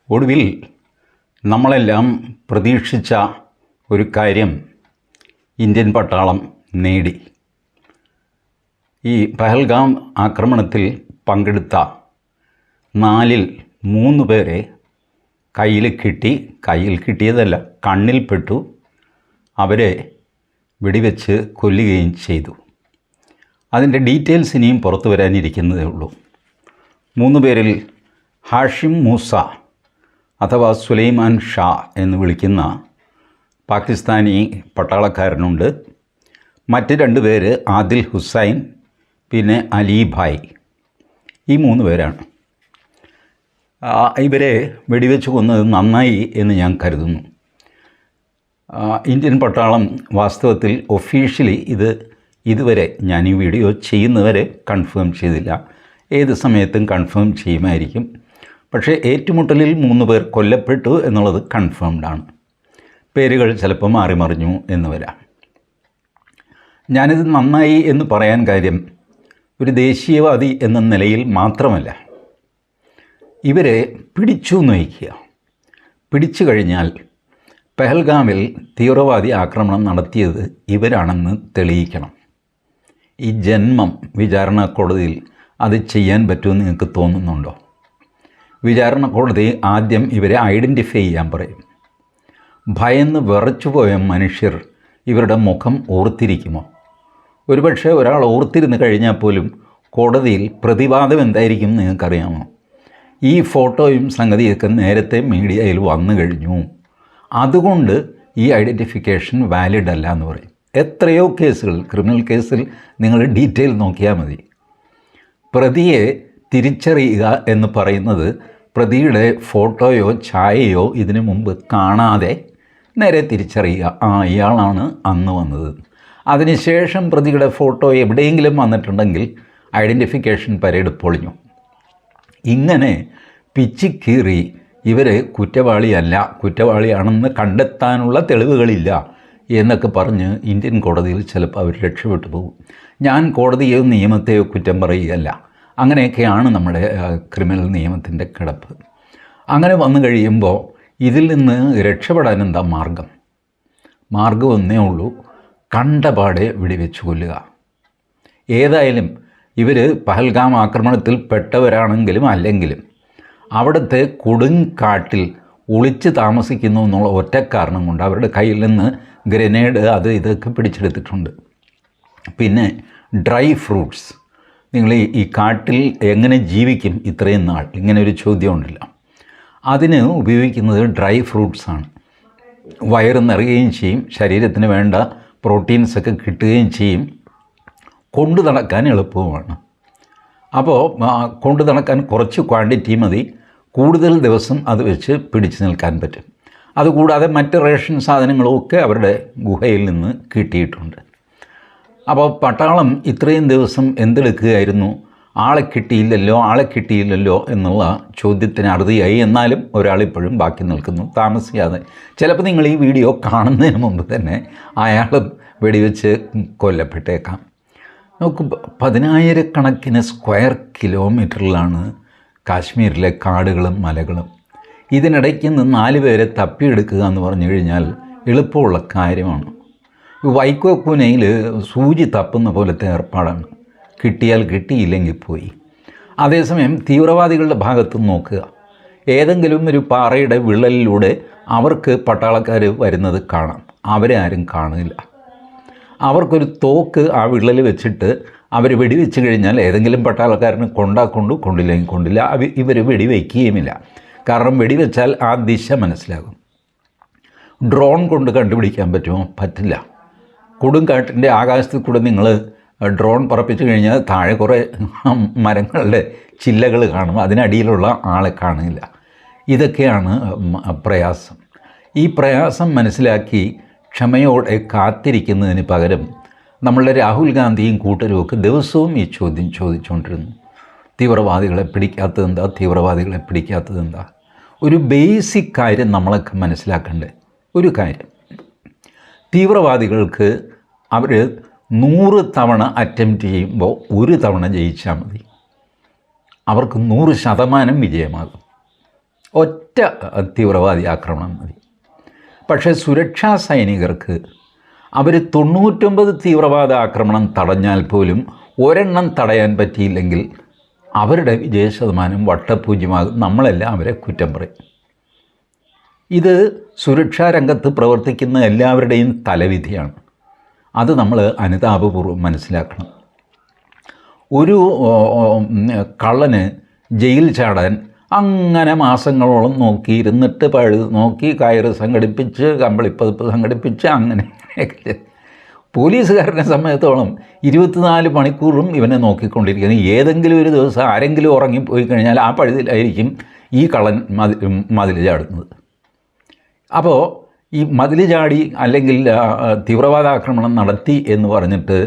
ഒടുവിൽ നമ്മളെല്ലാം പ്രതീക്ഷിച്ച ഒരു കാര്യം ഇന്ത്യൻ പട്ടാളം നേടി. ഈ പഹൽഗാം ആക്രമണത്തിൽ പങ്കെടുത്ത 4-ൽ 3 പേരെ കയ്യിൽ കിട്ടിയതല്ല, കണ്ണിൽപ്പെട്ടു. അവരെ വെടിവെച്ച് കൊല്ലുകയും ചെയ്തു. അതിൻ്റെ ഡീറ്റെയിൽസ് ഇനിയും പുറത്തു വരാനിരിക്കുന്നതേ ഉള്ളൂ. 3 പേരിൽ ഹാഷിം മൂസ അഥവാ സുലൈമാൻ ഷാ എന്ന് വിളിക്കുന്ന പാകിസ്ഥാനി പട്ടാളക്കാരനുണ്ട്. മറ്റ് 2 പേര് ആദിൽ ഹുസൈൻ, പിന്നെ അലി ഭായ്. ഈ 3 പേരാണ്. ഇവരെ വെടിവെച്ച് കൊന്നത് നന്നായി എന്ന് ഞാൻ കരുതുന്നു. ഇന്ത്യൻ പട്ടാളം വാസ്തവത്തിൽ ഒഫീഷ്യലി ഇതുവരെ ഞാൻ ഈ വീഡിയോ ചെയ്യുന്നവരെ കൺഫേം ചെയ്തില്ല. ഏത് സമയത്തും കൺഫേം ചെയ്യുമായിരിക്കും. പക്ഷേ ഏറ്റുമുട്ടലിൽ 3 പേർ കൊല്ലപ്പെട്ടു എന്നുള്ളത് കൺഫേംഡാണ്. പേരുകൾ ചിലപ്പോൾ മാറിമറിഞ്ഞു എന്ന് വരാം. ഞാനിത് നന്നായി എന്ന് പറയാൻ കാര്യം ഒരു ദേശീയവാദി എന്ന നിലയിൽ മാത്രമല്ല. ഇവരെ പിടിച്ചു നയിക്കുക. പിടിച്ചു കഴിഞ്ഞാൽ പെഹൽഗാമിൽ തീവ്രവാദി ആക്രമണം നടത്തിയത് ഇവരാണെന്ന് തെളിയിക്കണം. ഈ ജന്മം വിചാരണ കോടതിയിൽ അത് ചെയ്യാൻ പറ്റുമെന്ന് നിങ്ങൾക്ക് തോന്നുന്നുണ്ടോ? വിചാരണ കോടതി ആദ്യം ഇവരെ ഐഡൻറ്റിഫൈ ചെയ്യാൻ പറയും. ഭയന്ന് വിറച്ചുപോയ മനുഷ്യർ ഇവരുടെ മുഖം ഓർത്തിരിക്കുമോ? ഒരുപക്ഷെ ഒരാൾ ഓർത്തിരുന്ന് കഴിഞ്ഞാൽ പോലും കോടതിയിൽ പ്രതിവാദം എന്തായിരിക്കും നിങ്ങൾക്കറിയാമോ? ഈ ഫോട്ടോയും സംഗതിയൊക്കെ നേരത്തെ മീഡിയയിൽ വന്നു കഴിഞ്ഞു, അതുകൊണ്ട് ഈ ഐഡൻറ്റിഫിക്കേഷൻ വാലിഡ് അല്ല എന്ന് പറയും. എത്രയോ കേസുകൾ, ക്രിമിനൽ കേസിൽ നിങ്ങൾ ഡീറ്റെയിൽ നോക്കിയാൽ മതി. പ്രതിയെ തിരിച്ചറിയുക എന്ന് പറയുന്നത് പ്രതിയുടെ ഫോട്ടോയോ ഛായയോ ഇതിനു മുമ്പ് കാണാതെ നേരെ തിരിച്ചറിയുക, ഇയാളാണ് അന്ന് വന്നത്. അതിനുശേഷം പ്രതിയുടെ ഫോട്ടോ എവിടെയെങ്കിലും വന്നിട്ടുണ്ടെങ്കിൽ ഐഡൻറ്റിഫിക്കേഷൻ പരേഡ് പൊളിഞ്ഞു. ഇങ്ങനെ പിച്ചിക്കീറി ഇവരെ കുറ്റവാളിയാണെന്ന് കണ്ടെത്താനുള്ള തെളിവുകളില്ല എന്നൊക്കെ പറഞ്ഞ് ഇന്ത്യൻ കോടതിയിൽ ചിലപ്പോൾ അവർ രക്ഷപ്പെട്ടു പോകും. ഞാൻ കോടതിയോ നിയമത്തെയോ കുറ്റം പറയുകയല്ല. അങ്ങനെയൊക്കെയാണ് നമ്മുടെ ക്രിമിനൽ നിയമത്തിൻ്റെ കിടപ്പ്. അങ്ങനെ വന്നു കഴിയുമ്പോൾ ഇതിൽ നിന്ന് രക്ഷപ്പെടാൻ എന്താ മാർഗം ഒന്നേ ഉള്ളൂ: കണ്ടപാടെ വെടിവെച്ച് കൊല്ലുക. ഏതായാലും ഇവർ പഹൽഗാം ആക്രമണത്തിൽ പെട്ടവരാണെങ്കിലും അല്ലെങ്കിലും അവിടുത്തെ കൊടുങ്കാട്ടിൽ ഒളിച്ച് താമസിക്കുന്നു എന്നുള്ള ഒറ്റ കാരണം കൊണ്ട് അവരുടെ കയ്യിൽ നിന്ന് ഗ്രനേഡ് ഇതൊക്കെ പിടിച്ചെടുത്തിട്ടുണ്ട്. പിന്നെ ഡ്രൈ ഫ്രൂട്ട്സ്. നിങ്ങൾ ഈ കാട്ടിൽ എങ്ങനെ ജീവിക്കും ഇത്രയും നാൾ? ഇങ്ങനെ ഒരു ചോദ്യം ഉണ്ടല്ലോ. അതിന് ഉപയോഗിക്കുന്നത് ഡ്രൈ ഫ്രൂട്ട്സാണ്. വയറ് നിറയുകയും ചെയ്യും, ശരീരത്തിന് വേണ്ട പ്രോട്ടീൻസൊക്കെ കിട്ടുകയും ചെയ്യും, കൊണ്ടു നടക്കാൻ എളുപ്പവുമാണ്. അപ്പോൾ കൊണ്ടു നടക്കാൻ കുറച്ച് ക്വാണ്ടിറ്റി മതി, കൂടുതൽ ദിവസം അത് വെച്ച് പിടിച്ചു നിൽക്കാൻ പറ്റും. അതുകൂടാതെ മറ്റ് റേഷൻ സാധനങ്ങളുമൊക്കെ അവരുടെ ഗുഹയിൽ നിന്ന് കിട്ടിയിട്ടുണ്ട്. അപ്പോൾ പട്ടാളം ഇത്രയും ദിവസം എന്തെടുക്കുകയായിരുന്നു? ആളെ കിട്ടിയില്ലല്ലോ എന്നുള്ള ചോദ്യത്തിന് അറുതിയായി. എന്നാലും ഒരാളിപ്പോഴും ബാക്കി നിൽക്കുന്നു. താമസിയാതെ ചിലപ്പോൾ നിങ്ങൾ ഈ വീഡിയോ കാണുന്നതിന് മുമ്പ് തന്നെ അയാളും വെടിവെച്ച് കൊല്ലപ്പെട്ടേക്കാം. നമുക്ക് 10,000 സ്ക്വയർ കിലോമീറ്ററിലാണ് കാശ്മീരിലെ കാടുകളും മലകളും. ഇതിനിടയ്ക്ക് നിന്ന് 4 പേരെ തപ്പിയെടുക്കുക എന്ന് പറഞ്ഞു കഴിഞ്ഞാൽ എളുപ്പമുള്ള കാര്യമാണ്. വൈക്കോ പൂനയിൽ സൂചി തപ്പുന്ന പോലത്തെ ഏർപ്പാടാണ്. കിട്ടിയാൽ കിട്ടിയില്ലെങ്കിൽ പോയി. അതേസമയം തീവ്രവാദികളുടെ ഭാഗത്ത് നോക്കുക. ഏതെങ്കിലും ഒരു പാറയുടെ വിള്ളലിലൂടെ അവർക്ക് പട്ടാളക്കാർ വരുന്നത് കാണാം. അവരെ ആരും കാണില്ല. അവർക്കൊരു തോക്ക് ആ വിള്ളൽ വെച്ചിട്ട് അവർ വെടിവെച്ച് കഴിഞ്ഞാൽ ഏതെങ്കിലും പട്ടാളക്കാരന് കൊണ്ടില്ലെങ്കിൽ കൊണ്ടില്ല. ഇവർ വെടിവെക്കുകയുമില്ല. കാരണം വെടിവെച്ചാൽ ആ ദിശ മനസ്സിലാകും. ഡ്രോൺ കൊണ്ട് കണ്ടുപിടിക്കാൻ പറ്റുമോ? പറ്റില്ല. കൊടുങ്കാട്ടിൻ്റെ ആകാശത്തിൽ കൂടെ നിങ്ങൾ ഡ്രോൺ പറപ്പിച്ചു കഴിഞ്ഞാൽ താഴെ കുറേ മരങ്ങളുടെ ചില്ലകൾ കാണും, അതിനടിയിലുള്ള ആളെ കാണില്ല. ഇതൊക്കെയാണ് പ്രയാസം. ഈ പ്രയാസം മനസ്സിലാക്കി ക്ഷമയോടെ കാത്തിരിക്കുന്നതിന് പകരം നമ്മളുടെ രാഹുൽ ഗാന്ധിയും കൂട്ടരുമൊക്കെ ദിവസവും ഈ ചോദ്യം ചോദിച്ചുകൊണ്ടിരുന്നു. തീവ്രവാദികളെ പിടിക്കാത്തതെന്താ? ഒരു ബേസിക് കാര്യം നമ്മളൊക്കെ മനസ്സിലാക്കേണ്ടത് ഒരു കാര്യം: തീവ്രവാദികൾക്ക് അവർ 100 തവണ അറ്റംപ്റ്റ് ചെയ്യുമ്പോൾ 1 തവണ ജയിച്ചാൽ മതി. അവർക്ക് 100% വിജയമാകും. ഒറ്റ ഒരൊറ്റ തീവ്രവാദി ആക്രമണം മതി. പക്ഷേ സുരക്ഷാ സൈനികർക്ക് അവർ 99 തീവ്രവാദ ആക്രമണം തടഞ്ഞാൽ പോലും ഒരെണ്ണം തടയാൻ പറ്റിയില്ലെങ്കിൽ അവരുടെ വിജയശതമാനം വട്ടപൂജ്യമാകും. നമ്മളെല്ലാം അവരെ കുറ്റം പറയും. ഇത് സുരക്ഷാ രംഗത്ത് പ്രവർത്തിക്കുന്ന എല്ലാവരുടെയും തലവിധിയാണ്. അത് നമ്മൾ അനുതാപപൂർവ്വം മനസ്സിലാക്കണം. ഒരു കള്ളന് ജയിൽ ചാടാൻ അങ്ങനെ മാസങ്ങളോളം നോക്കിയിരുന്നിട്ട് നോക്കി കയറ് സംഘടിപ്പിച്ച് കമ്പിളിപ്പതിപ്പ് സംഘടിപ്പിച്ച് അങ്ങനെയൊക്കെ പോലീസുകാരനെ സമയത്തോളം 24 മണിക്കൂറും ഇവനെ നോക്കിക്കൊണ്ടിരിക്കുന്നത്. ഏതെങ്കിലും ഒരു ദിവസം ആരെങ്കിലും ഉറങ്ങിപ്പോയി കഴിഞ്ഞാൽ ആ പഴുതിലായിരിക്കും ഈ കള്ളൻ മതിൽ ചാടുന്നത്. അപ്പോൾ ഈ മതിൽ ചാടി അല്ലെങ്കിൽ തീവ്രവാദാക്രമണം നടത്തി എന്ന് പറഞ്ഞിട്ട്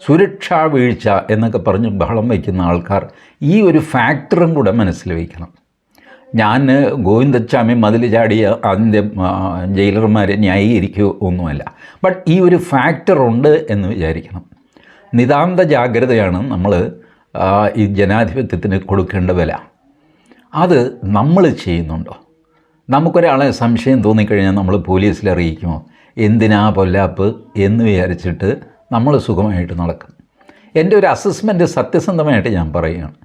സുരക്ഷാ വീഴ്ച എന്നൊക്കെ പറഞ്ഞ് ബഹളം വയ്ക്കുന്ന ആൾക്കാർ ഈ ഒരു ഫാക്ടറും കൂടെ മനസ്സിൽ വയ്ക്കണം. ഞാൻ ഗോവിന്ദച്ചാമി മതിൽ ചാടിയ അതിൻ്റെ ജയിലർമാരെ ന്യായീകരിക്കുക ഒന്നുമല്ല. ബട്ട് ഈ ഒരു ഫാക്ടറുണ്ട് എന്ന് വിചാരിക്കണം. നിതാന്ത ജാഗ്രതയാണ് നമ്മൾ ഈ ജനാധിപത്യത്തിന് കൊടുക്കേണ്ട വില. അത് നമ്മൾ ചെയ്യുന്നുണ്ടോ? നമുക്കൊരാളെ സംശയം തോന്നിക്കഴിഞ്ഞാൽ നമ്മൾ പോലീസിൽ അറിയിക്കുമോ? എന്തിനാ പൊല്ലാപ്പ് എന്ന് വിചാരിച്ചിട്ട് നമ്മൾ സുഖമായിട്ട് നടക്കും. എൻ്റെ ഒരു അസസ്മെൻറ്റ് സത്യസന്ധമായിട്ട് ഞാൻ പറയുകയാണ്.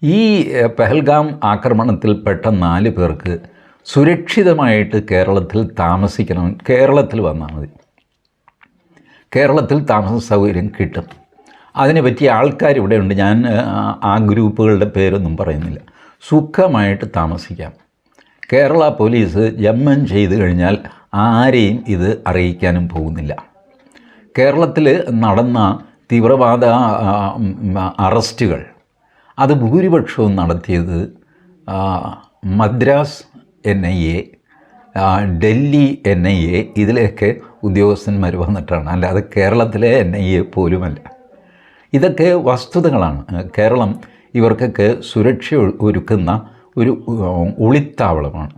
ഈ പെഹൽഗാം ആക്രമണത്തിൽപ്പെട്ട 4 പേർക്ക് സുരക്ഷിതമായിട്ട് കേരളത്തിൽ താമസിക്കണം. കേരളത്തിൽ വന്നാൽ മതി. കേരളത്തിൽ താമസ സൗകര്യം കിട്ടും. അതിന് പറ്റിയ ആൾക്കാർ ഇവിടെയുണ്ട്. ഞാൻ ആ ഗ്രൂപ്പുകളുടെ പേരൊന്നും പറയുന്നില്ല. സുഖമായിട്ട് താമസിക്കാം. കേരള പോലീസ് ജമ്മം ചെയ്തു കഴിഞ്ഞാൽ ആരെയും ഇത് അറിയിക്കാനും പോകുന്നില്ല. കേരളത്തിൽ നടന്ന തീവ്രവാദ അറസ്റ്റുകൾ അത് ഭൂരിപക്ഷവും നടത്തിയത് മദ്രാസ് NIA, ഡൽഹി NIA ഇതിലേക്ക് ഉദ്യോഗസ്ഥന്മാർ വന്നിട്ടാണ്. അല്ലാതെ കേരളത്തിലെ NIA പോലുമല്ല. ഇതൊക്കെ വസ്തുതകളാണ്. കേരളം ഇവർക്കൊക്കെ സുരക്ഷ ഒരുക്കുന്ന ഒരു ഒളിത്താവളമാണ്.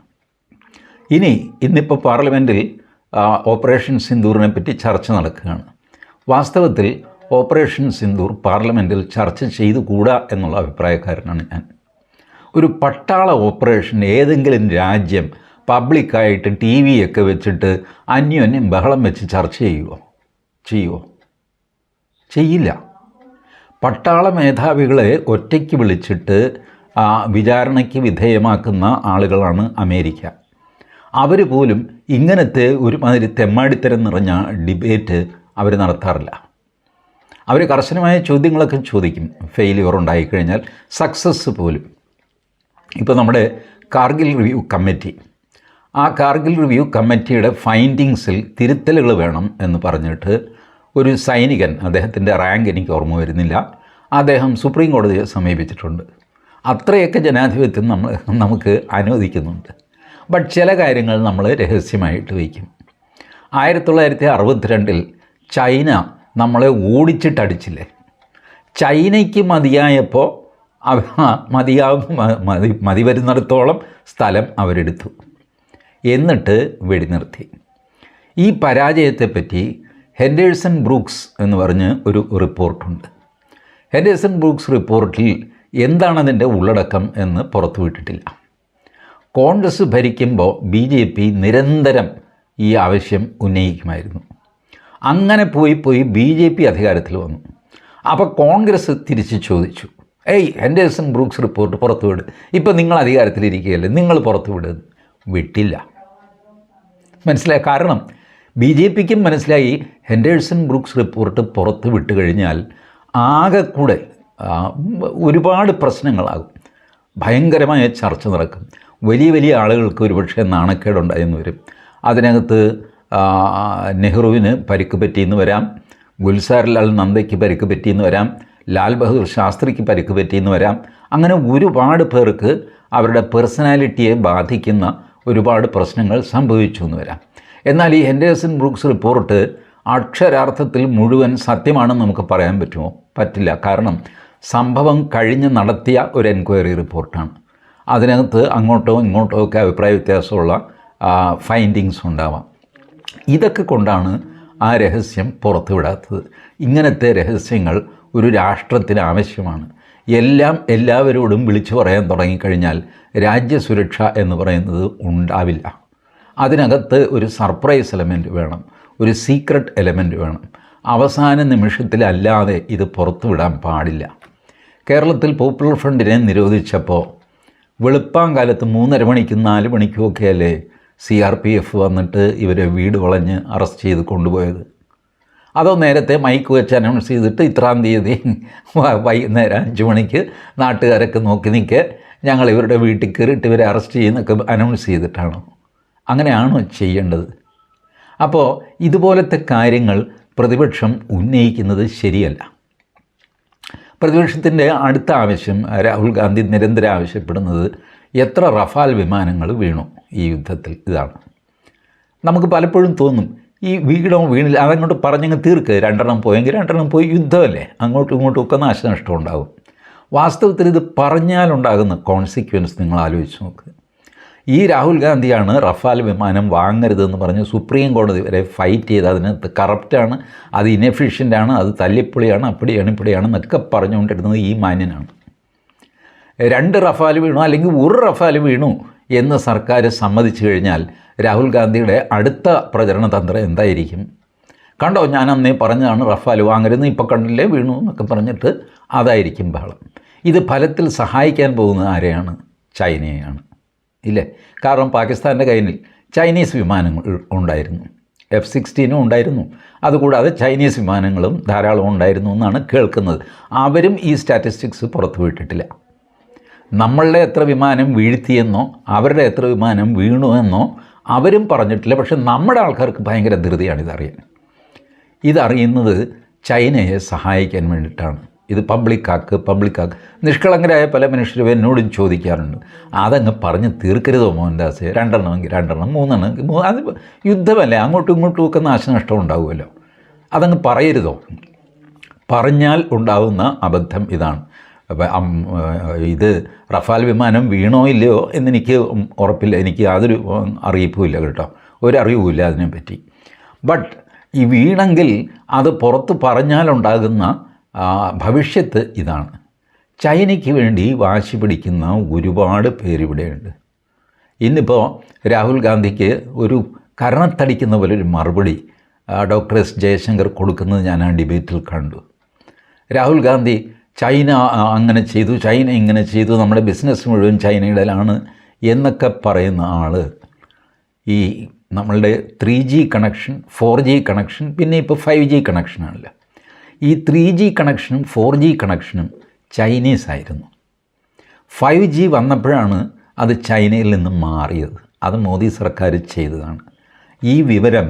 ഇന്നിപ്പോൾ പാർലമെൻറ്റിൽ ഓപ്പറേഷൻ സിന്ദൂറിനെ പറ്റി ചർച്ച നടക്കുകയാണ്. വാസ്തവത്തിൽ ഓപ്പറേഷൻ സിന്ദൂർ പാർലമെൻറ്റിൽ ചർച്ച ചെയ്തുകൂടാ എന്നുള്ള അഭിപ്രായക്കാരനാണ് ഞാൻ. ഒരു പട്ടാള ഓപ്പറേഷൻ ഏതെങ്കിലും രാജ്യം പബ്ലിക്കായിട്ട് TV ഒക്കെ വെച്ചിട്ട് അന്യോന്യം ബഹളം വെച്ച് ചർച്ച ചെയ്യുമോ? ചെയ്യില്ല. പട്ടാള മേധാവികളെ ഒറ്റയ്ക്ക് വിളിച്ചിട്ട് വിചാരണയ്ക്ക് വിധേയമാക്കുന്ന ആളുകളാണ് അമേരിക്ക. അവർ പോലും ഇങ്ങനത്തെ ഒരുമാതിരി തെമ്മാടിത്തരം നിറഞ്ഞ ഡിബേറ്റ് അവർ നടത്താറില്ല. അവർ കർശനമായ ചോദ്യങ്ങളൊക്കെ ചോദിക്കും. ഫെയിലിയർ ഉണ്ടായിക്കഴിഞ്ഞാൽ സക്സസ് പോലും. ഇപ്പോൾ നമ്മുടെ കാർഗിൽ റിവ്യൂ കമ്മിറ്റി, ആ കാർഗിൽ റിവ്യൂ കമ്മിറ്റിയുടെ ഫൈൻഡിങ്സിൽ തിരുത്തലുകൾ വേണം എന്ന് പറഞ്ഞിട്ട് ഒരു സൈനികൻ, അദ്ദേഹത്തിൻ്റെ റാങ്ക് എനിക്ക് ഓർമ്മ വരുന്നില്ല, അദ്ദേഹം സുപ്രീം കോടതിയെ സമീപിച്ചിട്ടുണ്ട്. അത്രയൊക്കെ ജനാധിപത്യം നമുക്ക് അനുവദിക്കുന്നുണ്ട്. ബട്ട് ചില കാര്യങ്ങൾ നമ്മൾ രഹസ്യമായിട്ട് വയ്ക്കും. 1962 ചൈന നമ്മളെ ഓടിച്ചിട്ടടിച്ചില്ലേ? ചൈനയ്ക്ക് മതിയായപ്പോൾ മതി വരുന്നിടത്തോളം സ്ഥലം അവരെടുത്തു, എന്നിട്ട് വെടിനിർത്തി. ഈ പരാജയത്തെപ്പറ്റി ഹെൻഡേഴ്സൺ ബ്രൂക്സ് എന്ന് പറഞ്ഞ് ഒരു റിപ്പോർട്ടുണ്ട്. ഹെൻഡേഴ്സൺ ബ്രൂക്സ് റിപ്പോർട്ടിൽ എന്താണതിൻ്റെ ഉള്ളടക്കം എന്ന് പുറത്തുവിട്ടിട്ടില്ല. കോൺഗ്രസ് ഭരിക്കുമ്പോൾ BJP നിരന്തരം ഈ ആവശ്യം ഉന്നയിക്കുമായിരുന്നു. അങ്ങനെ പോയി BJP അധികാരത്തിൽ വന്നു. അപ്പോൾ കോൺഗ്രസ് തിരിച്ച് ചോദിച്ചു, ഹെൻഡേഴ്സൺ ബ്രൂക്സ് റിപ്പോർട്ട് പുറത്തുവിട്, ഇപ്പം നിങ്ങൾ അധികാരത്തിലിരിക്കുകയല്ലേ, നിങ്ങൾ പുറത്തുവിടുക. വിട്ടില്ല. മനസ്സിലായി? കാരണം BJPക്കും മനസ്സിലായി ഹെൻഡേഴ്സൺ ബ്രൂക്സ് റിപ്പോർട്ട് പുറത്ത് വിട്ട് കഴിഞ്ഞാൽ ആകെ കൂടെ ഒരുപാട് പ്രശ്നങ്ങളാകും. ഭയങ്കരമായ ചർച്ച നടക്കും. വലിയ ആളുകൾക്ക് ഒരുപക്ഷെ നാണക്കേടുണ്ടായെന്ന് വരും. അതിനകത്ത് നെഹ്റുവിന് പരിക്ക് പറ്റിയെന്ന് വരാം, ഗുൽസാർലാൽ നന്ദയ്ക്ക് പരിക്ക് പറ്റിയെന്ന് വരാം, ലാൽ ബഹദൂർ ശാസ്ത്രിക്ക് പരിക്ക് പറ്റിയെന്ന് വരാം. അങ്ങനെ ഒരുപാട് പേർക്ക് അവരുടെ പേഴ്സണാലിറ്റിയെ ബാധിക്കുന്ന ഒരുപാട് പ്രശ്നങ്ങൾ സംഭവിച്ചു എന്ന് വരാം. എന്നാൽ ഈ ഹെൻഡേഴ്സൺ ബ്രൂക്സ് റിപ്പോർട്ട് അക്ഷരാർത്ഥത്തിൽ മുഴുവൻ സത്യമാണെന്ന് നമുക്ക് പറയാൻ പറ്റുമോ? പറ്റില്ല. കാരണം സംഭവം കഴിഞ്ഞ് നടത്തിയ ഒരു എൻക്വയറി റിപ്പോർട്ടാണ്. അതിനകത്ത് അങ്ങോട്ടോ ഇങ്ങോട്ടോ ഒക്കെ അഭിപ്രായ വ്യത്യാസമുള്ള ഫൈൻഡിങ്സ് ഉണ്ടാവാം. ഇതൊക്കെ കൊണ്ടാണ് ആ രഹസ്യം പുറത്തുവിടാത്തത്. ഇങ്ങനത്തെ രഹസ്യങ്ങൾ ഒരു രാഷ്ട്രത്തിന് ആവശ്യമാണ്. എല്ലാവരോടും വിളിച്ചു പറയാൻ തുടങ്ങിക്കഴിഞ്ഞാൽ രാജ്യസുരക്ഷ എന്ന് പറയുന്നത് ഉണ്ടാവില്ല. അതിനകത്ത് ഒരു സർപ്രൈസ് എലമെൻറ്റ് വേണം, ഒരു സീക്രട്ട് എലമെൻറ്റ് വേണം. അവസാന നിമിഷത്തിലല്ലാതെ ഇത് പുറത്തുവിടാൻ പാടില്ല. കേരളത്തിൽ പോപ്പുലർ ഫ്രണ്ടിനെ നിരോധിച്ചപ്പോൾ വെളുപ്പാങ്കാലത്ത് 3:30 മണിക്കും 4 മണിക്കും ഒക്കെയല്ലേ CRPF വന്നിട്ട് ഇവരെ വീട് വളഞ്ഞ് അറസ്റ്റ് ചെയ്ത് കൊണ്ടുപോയത്. അതോ നേരത്തെ മൈക്ക് വെച്ച് അനൗൺസ് ചെയ്തിട്ട് ഇത്രാം തീയതി വൈകുന്നേരം 5 മണിക്ക് നാട്ടുകാരൊക്കെ നോക്കി നിൽക്കെ ഞങ്ങൾ ഇവരുടെ വീട്ടിൽ കയറിയിട്ട് ഇവരെ അറസ്റ്റ് ചെയ്യുന്നൊക്കെ അനൗൺസ് ചെയ്തിട്ടാണോ? അങ്ങനെയാണോ ചെയ്യേണ്ടത്? അപ്പോൾ ഇതുപോലത്തെ കാര്യങ്ങൾ പ്രതിപക്ഷം ഉന്നയിക്കുന്നത് ശരിയല്ല. പ്രതിപക്ഷത്തിൻ്റെ അടുത്ത ആവശ്യം രാഹുൽ ഗാന്ധി നിരന്തരം ആവശ്യപ്പെടുന്നത് എത്ര റഫാൽ വിമാനങ്ങൾ വീണു ഈ യുദ്ധത്തിൽ. ഇതാണ് നമുക്ക് പലപ്പോഴും തോന്നും ഈ വീണില്ല അതങ്ങോട്ട് പറഞ്ഞങ്ങ് തീർക്ക്, 2 പോയെങ്കിൽ 2 പോയി, യുദ്ധമല്ലേ, അങ്ങോട്ടും ഇങ്ങോട്ടും ഒക്കെ നാശനഷ്ടം ഉണ്ടാകും. വാസ്തവത്തിൽ ഇത് പറഞ്ഞാലുണ്ടാകുന്ന കോൺസിക്വൻസ് നിങ്ങൾ ആലോചിച്ച് നോക്ക്. ഈ രാഹുൽ ഗാന്ധിയാണ് റഫാൽ വിമാനം വാങ്ങരുതെന്ന് പറഞ്ഞ് സുപ്രീം കോടതി വരെ ഫൈറ്റ് ചെയ്ത് അതിനകത്ത് കറപ്റ്റാണ്, അത് ഇനെഫിഷ്യൻ്റാണ്, അത് തല്ലിപ്പൊളിയാണ്, അപ്പടിയാണ് ഇപ്പടിയാണ് എന്നൊക്കെ പറഞ്ഞുകൊണ്ടിരുന്നത് ഈ മാന്യനാണ്. 2 റഫാൽ വീണു അല്ലെങ്കിൽ 1 റഫാൽ വീണു എന്ന് സർക്കാർ സമ്മതിച്ചു കഴിഞ്ഞാൽ രാഹുൽ ഗാന്ധിയുടെ അടുത്ത പ്രചരണ തന്ത്രം എന്തായിരിക്കും? കണ്ടോ, ഞാൻ അന്നേ പറഞ്ഞതാണ് റഫാൽ വാങ്ങരുത്, ഇപ്പോൾ കണ്ടില്ലേ വീണു എന്നൊക്കെ പറഞ്ഞിട്ട് അതായിരിക്കും ബഹളം. ഇത് ഫലത്തിൽ സഹായിക്കാൻ പോകുന്നത് ആരെയാണ്? ചൈനയെയാണ്, ഇല്ലേ? കാരണം പാകിസ്ഥാൻ്റെ കയ്യിൽ ചൈനീസ് വിമാനങ്ങൾ ഉണ്ടായിരുന്നു, F-16 ഉണ്ടായിരുന്നു, അതുകൂടാതെ ചൈനീസ് വിമാനങ്ങളും ധാരാളം ഉണ്ടായിരുന്നു എന്നാണ് കേൾക്കുന്നത്. അവരും ഈ സ്റ്റാറ്റിസ്റ്റിക്സ് പുറത്തുവിട്ടിട്ടില്ല. നമ്മളുടെ എത്ര വിമാനം വീഴ്ത്തിയെന്നോ അവരുടെ എത്ര വിമാനം വീണുവെന്നോ അവരും പറഞ്ഞിട്ടില്ല. പക്ഷെ നമ്മുടെ ആൾക്കാർക്ക് ഭയങ്കര ധൃതിയാണ് ഇതറിയുന്നത് ചൈനയെ സഹായിക്കാൻ വേണ്ടിയിട്ടാണ്. ഇത് പബ്ലിക്കാക്ക്. നിഷ്കളങ്കരായ പല മനുഷ്യരും എന്നോടും ചോദിക്കാറുണ്ട്, അതങ്ങ് പറഞ്ഞ് തീർക്കരുതോ മോഹൻദാസ്, 2 എങ്കിൽ 2, 3 അത് യുദ്ധമല്ലേ, അങ്ങോട്ടും ഇങ്ങോട്ടും ഒക്കെ നാശനഷ്ടം ഉണ്ടാവുമല്ലോ, അതങ്ങ് പറയരുതോ? പറഞ്ഞാൽ ഉണ്ടാകുന്ന അബദ്ധം ഇതാണ്. ഇത് റഫാൽ വിമാനം വീണോ ഇല്ലയോ എന്നെനിക്ക് ഉറപ്പില്ല, എനിക്ക് യാതൊരു അറിയിപ്പുമില്ല കേട്ടോ, ഒരറിവുമില്ല അതിനെപ്പറ്റി. ബട്ട് ഈ വീണെങ്കിൽ അത് പുറത്ത് പറഞ്ഞാലുണ്ടാകുന്ന ഭവിഷ്യത്ത് ഇതാണ്. ചൈനയ്ക്ക് വേണ്ടി വാശി പിടിക്കുന്ന ഒരുപാട് പേരിവിടെയുണ്ട്. ഇന്നിപ്പോൾ രാഹുൽ ഗാന്ധിക്ക് ഒരു കരണത്തടിക്കുന്ന പോലെ ഒരു മറുപടി ഡോക്ടർ എസ് ജയശങ്കർ കൊടുക്കുന്നത് ഞാൻ ആ ഡിബേറ്റിൽ കണ്ടു. രാഹുൽ ഗാന്ധി ചൈന അങ്ങനെ ചെയ്തു, ചൈന ഇങ്ങനെ ചെയ്തു, നമ്മുടെ ബിസിനസ് മുഴുവൻ ചൈനയുടെയിലാണ് എന്നൊക്കെ പറയുന്ന ആൾ ഈ നമ്മളുടെ 3G കണക്ഷൻ, 4G കണക്ഷൻ, പിന്നെ ഇപ്പോൾ 5G കണക്ഷനാണല്ലോ. ഈ 3G കണക്ഷനും 4G കണക്ഷനും ചൈനീസ് ആയിരുന്നു. 5G വന്നപ്പോഴാണ് അത് ചൈനയിൽ നിന്ന് മാറിയത്. അത് മോദി സർക്കാർ ചെയ്തതാണ്. ഈ വിവരം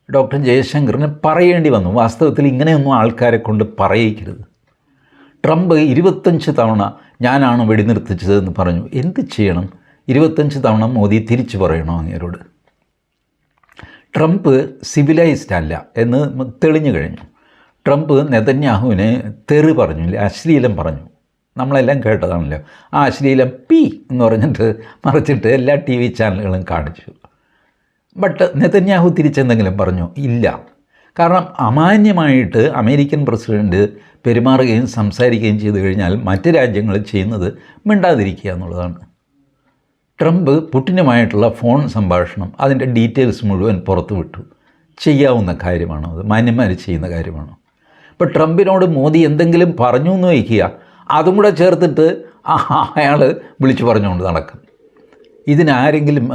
ഡോക്ടർ ജയശങ്കറിന് പറയേണ്ടി വന്നു. വാസ്തവത്തിൽ ഇങ്ങനെയൊന്നും ആൾക്കാരെ കൊണ്ട് പറയിക്കരുത്. ട്രംപ് 25 തവണ ഞാനാണ് വെടിനിർത്തിച്ചതെന്ന് പറഞ്ഞു. എന്ത് ചെയ്യണം? 25 തവണ മോദി തിരിച്ചു പറയണോ അങ്ങേരോട്? ട്രംപ് സിവിലൈസ്ഡ് അല്ല എന്ന് തെളിഞ്ഞു കഴിഞ്ഞു. ട്രംപ് നെതന്യാഹുവിനെ തെറി പറഞ്ഞില്ലേ, അശ്ലീലം പറഞ്ഞു, നമ്മളെല്ലാം കേട്ടതാണല്ലോ. ആ അശ്ലീലം പി എന്ന് പറഞ്ഞിട്ട് മറിച്ചിട്ട് എല്ലാ TV ചാനലുകളും കാണിച്ചു. ബട്ട് നെതന്യാഹു തിരിച്ചെന്തെങ്കിലും പറഞ്ഞു? ഇല്ല. കാരണം അമാന്യമായിട്ട് അമേരിക്കൻ പ്രസിഡൻറ്റ് പെരുമാറുകയും സംസാരിക്കുകയും ചെയ്തു കഴിഞ്ഞാൽ മറ്റ് രാജ്യങ്ങൾ ചെയ്യുന്നത് മിണ്ടാതിരിക്കുക എന്നുള്ളതാണ്. ട്രംപ് പുടിനുമായിട്ടുള്ള ഫോൺ സംഭാഷണം, അതിൻ്റെ ഡീറ്റെയിൽസ് മുഴുവൻ പുറത്തു വിട്ടു. ചെയ്യാവുന്ന കാര്യമാണോ അത്? മാന്യന്മാർ ചെയ്യുന്ന കാര്യമാണോ? ഇപ്പോൾ ട്രംപിനോട് മോദി എന്തെങ്കിലും പറഞ്ഞു എന്ന് വയ്ക്കുക, അതും കൂടെ ചേർത്തിട്ട് അയാൾ വിളിച്ചു പറഞ്ഞുകൊണ്ട് നടക്കും. ഇതിനാരെങ്കിലും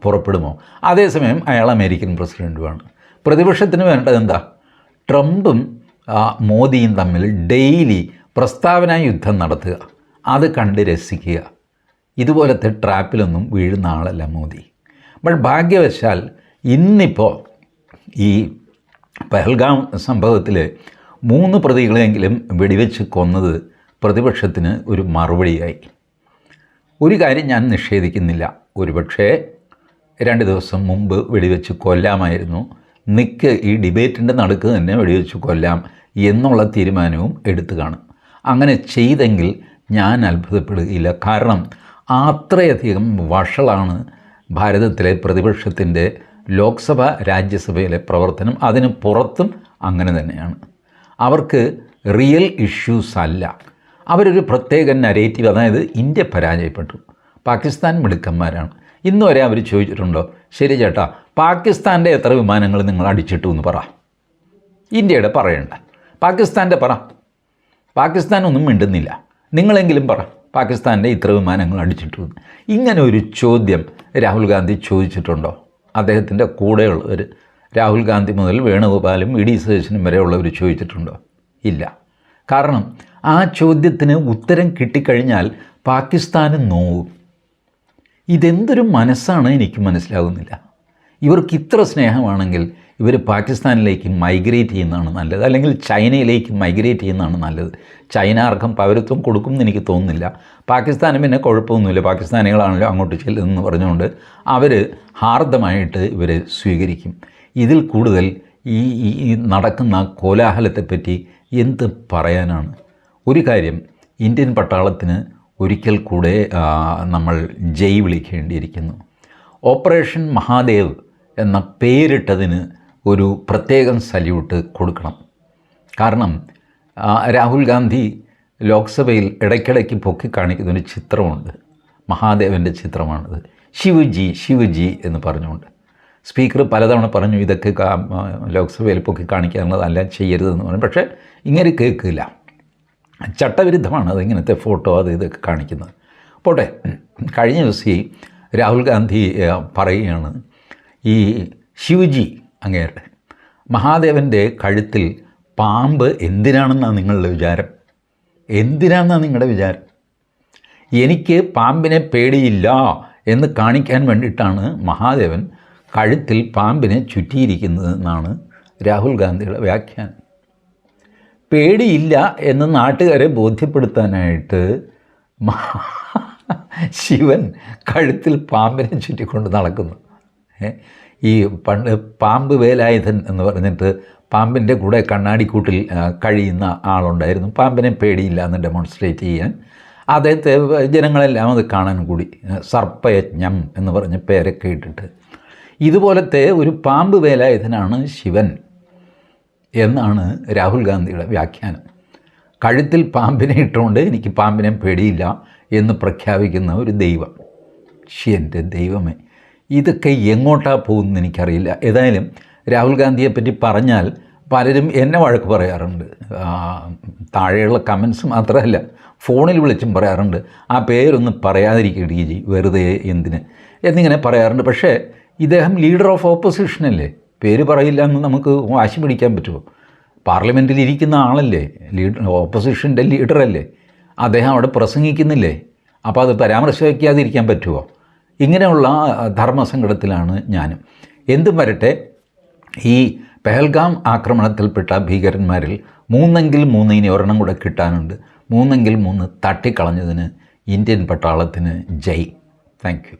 പുറപ്പെടുമോ? അതേസമയം അയാൾ അമേരിക്കൻ പ്രസിഡൻറ്റുമാണ്. പ്രതിപക്ഷത്തിന് വേണ്ടത് എന്താ? ട്രംപും മോദിയും തമ്മിൽ ഡെയിലി പ്രസ്താവന യുദ്ധം നടത്തുക, അത് കണ്ട് രസിക്കുക. ഇതുപോലത്തെ ട്രാപ്പിലൊന്നും വീഴുന്ന ആളല്ല മോദി. ബട്ട് ഭാഗ്യവശാൽ ഇന്നിപ്പോൾ ഈ പഹൽഗാം സംഭവത്തിൽ 3 പ്രതികളെങ്കിലും വെടിവെച്ച് കൊന്നത് പ്രതിപക്ഷത്തിന് ഒരു മറുപടിയായി. ഒരു കാര്യം ഞാൻ നിഷേധിക്കുന്നില്ല, ഒരുപക്ഷേ 2 ദിവസം മുമ്പ് വെടിവെച്ച് കൊല്ലാമായിരുന്നു, ഈ ഡിബേറ്റിൻ്റെ നടുക്ക് തന്നെ വെടിവെച്ച് കൊല്ലാം എന്നുള്ള തീരുമാനവും എടുത്തു കാണും. അങ്ങനെ ചെയ്തെങ്കിൽ ഞാൻ അത്ഭുതപ്പെടുകയില്ല. കാരണം അത്രയധികം വഷളാണ് ഭാരതത്തിലെ പ്രതിപക്ഷത്തിൻ്റെ ലോക്സഭ രാജ്യസഭയിലെ പ്രവർത്തനം. അതിന് പുറത്തും അങ്ങനെ തന്നെയാണ്. അവർക്ക് റിയൽ ഇഷ്യൂസ് അല്ല, അവരൊരു പ്രത്യേക നരേറ്റീവ്, അതായത് ഇന്ത്യ പരാജയപ്പെട്ടു, പാകിസ്ഥാൻ മിടുക്കന്മാരാണ്. ഇന്ന് വരെ അവർ ചോദിച്ചിട്ടുണ്ടോ, ശരി ചേട്ടാ പാകിസ്ഥാൻ്റെ എത്ര വിമാനങ്ങൾ നിങ്ങൾ അടിച്ചിട്ടു എന്ന് പറ. ഇന്ത്യയുടെ പറയണ്ട, പാകിസ്ഥാൻ്റെ പറ. പാകിസ്ഥാനൊന്നും മിണ്ടുന്നില്ല. നിങ്ങളെങ്കിലും പറ പാകിസ്ഥാൻ്റെ ഇത്ര വിമാനങ്ങൾ അടിച്ചിട്ടു എന്ന്. ഇങ്ങനെ ഒരു ചോദ്യം രാഹുൽ ഗാന്ധി ചോദിച്ചിട്ടുണ്ടോ? അദ്ദേഹത്തിൻ്റെ കൂടെയുള്ളവർ, രാഹുൽ ഗാന്ധി മുതൽ വേണുഗോപാലും ഇ ഡി സതീശനും വരെയുള്ളവർ ചോദിച്ചിട്ടുണ്ടോ? ഇല്ല. കാരണം ആ ചോദ്യത്തിന് ഉത്തരം കിട്ടിക്കഴിഞ്ഞാൽ പാകിസ്ഥാന് നോവും. ഇതെന്തൊരു മനസ്സാണ് എനിക്ക് മനസ്സിലാകുന്നില്ല. ഇവർക്ക് ഇത്ര സ്നേഹമാണെങ്കിൽ ഇവർ പാകിസ്ഥാനിലേക്ക് മൈഗ്രേറ്റ് ചെയ്യുന്നതാണ് നല്ലത്, അല്ലെങ്കിൽ ചൈനയിലേക്ക് മൈഗ്രേറ്റ് ചെയ്യുന്നതാണ് നല്ലത്. ചൈന ആർക്കും പൗരത്വം കൊടുക്കുമെന്ന് എനിക്ക് തോന്നുന്നില്ല. പാകിസ്ഥാനും പിന്നെ കുഴപ്പമൊന്നുമില്ല, പാകിസ്ഥാനികളാണല്ലോ അങ്ങോട്ട് ചെല്ലുന്നതെന്ന് പറഞ്ഞുകൊണ്ട് അവർ ഹാർദമായിട്ട് ഇവരെ സ്വീകരിക്കും. ഇതിൽ കൂടുതൽ ഈ നടക്കുന്ന കോലാഹലത്തെപ്പറ്റി എന്ത് പറയാനാണ്? ഒരു കാര്യം, ഇന്ത്യൻ പട്ടാളത്തിന് ഒരിക്കൽ കൂടെ നമ്മൾ ജയ് വിളിക്കേണ്ടിയിരിക്കുന്നു. ഓപ്പറേഷൻ മഹാദേവ് എന്ന പേരിട്ടതിന് ഒരു പ്രത്യേകം സല്യൂട്ട് കൊടുക്കണം. കാരണം രാഹുൽ ഗാന്ധി ലോക്സഭയിൽ ഇടയ്ക്കിടയ്ക്ക് പൊക്കി കാണിക്കുന്നൊരു ചിത്രമുണ്ട്, മഹാദേവൻ്റെ ചിത്രമാണിത്. ശിവജി എന്ന് പറഞ്ഞുകൊണ്ട് സ്പീക്കർ പലതവണ പറഞ്ഞു ഇതൊക്കെ ലോക്സഭയിൽ പൊക്കി കാണിക്കാനുള്ളതല്ല, ചെയ്യരുതെന്ന് പറഞ്ഞു. പക്ഷേ ഇങ്ങനെ കേൾക്കില്ല, ചട്ടവിരുദ്ധമാണ് അത്, ഇങ്ങനത്തെ ഫോട്ടോ അത് ഇതൊക്കെ കാണിക്കുന്നത്. പോട്ടെ, കഴിഞ്ഞ ദിവസം രാഹുൽ ഗാന്ധി പറയുകയാണ്, ഈ ശിവജി അങ്ങേരുടെ മഹാദേവൻ്റെ കഴുത്തിൽ പാമ്പ് എന്തിനാണെന്നാണ് നിങ്ങളുടെ വിചാരം? എന്തിനാണെന്നാണ് നിങ്ങളുടെ വിചാരം? എനിക്ക് പാമ്പിനെ പേടിയില്ല എന്ന് കാണിക്കാൻ വേണ്ടിയിട്ടാണ് മഹാദേവൻ കഴുത്തിൽ പാമ്പിനെ ചുറ്റിയിരിക്കുന്നതെന്നാണ് രാഹുൽ ഗാന്ധിയുടെ വ്യാഖ്യാനം. പേടിയില്ല എന്ന് നാട്ടുകാരെ ബോധ്യപ്പെടുത്താനായിട്ട് ശിവൻ കഴുത്തിൽ പാമ്പിനെ ചുറ്റിക്കൊണ്ട് നടക്കുന്നു. ഈ പണ്ട് പാമ്പ് വേലായുധൻ എന്ന് പറഞ്ഞിട്ട് പാമ്പിൻ്റെ കൂടെ കണ്ണാടിക്കൂട്ടിൽ കഴിയുന്ന ആളുണ്ടായിരുന്നു. പാമ്പിനെ പേടിയില്ല എന്ന് ഡെമോൺസ്ട്രേറ്റ് ചെയ്യാൻ അദ്ദേഹത്തെ ജനങ്ങളെല്ലാം അത് കാണാൻ കൂടി, സർപ്പയജ്ഞം എന്ന് പറഞ്ഞ പേരൊക്കെ ഇട്ടിട്ട്. ഇതുപോലത്തെ ഒരു പാമ്പ് വേലായുധനാണ് ശിവൻ എന്നാണ് രാഹുൽ ഗാന്ധിയുടെ വ്യാഖ്യാനം. കഴുത്തിൽ പാമ്പിനെ ഇട്ടുകൊണ്ട് എനിക്ക് പാമ്പിനെ പേടിയില്ല എന്ന് പ്രഖ്യാപിക്കുന്ന ഒരു ദൈവം. എൻ്റെ ദൈവമേ, ഇതൊക്കെ എങ്ങോട്ടാണ് പോകുന്നതെന്ന് എനിക്കറിയില്ല. ഏതായാലും രാഹുൽ ഗാന്ധിയെപ്പറ്റി പറഞ്ഞാൽ പലരും എന്നെ വഴക്ക് പറയാറുണ്ട്. താഴെയുള്ള കമൻസ് മാത്രമല്ല, ഫോണിൽ വിളിച്ചും പറയാറുണ്ട്, ആ പേരൊന്നും പറയാതിരിക്കുക വെറുതെ എന്തിന് എന്നിങ്ങനെ പറയാറുണ്ട്. പക്ഷേ ഇദ്ദേഹം ലീഡർ ഓഫ് ഓപ്പോസിഷൻ അല്ലേ, പേര് പറയില്ല എന്ന് നമുക്ക് വാശി പിടിക്കാൻ പറ്റുമോ? പാർലമെൻറ്റിൽ ഇരിക്കുന്ന ആളല്ലേ, ഓപ്പോസിഷൻ്റെ ലീഡറല്ലേ, അദ്ദേഹം അവിടെ പ്രസംഗിക്കുന്നില്ലേ? അപ്പോൾ അത് പരാമർശിക്കാതിരിക്കാൻ പറ്റുമോ? ഇങ്ങനെയുള്ള ധർമ്മസങ്കടത്തിലാണ് ഞാനും. എന്തും വരട്ടെ, ഈ പെഹൽഗാം ആക്രമണത്തിൽപ്പെട്ട ഭീകരന്മാരിൽ 3 ഇനി ഒരെണ്ണം കൂടെ കിട്ടാനുണ്ട്. 3 തട്ടിക്കളഞ്ഞതിന് ഇന്ത്യൻ പട്ടാളത്തിന് ജയ്. Thank you.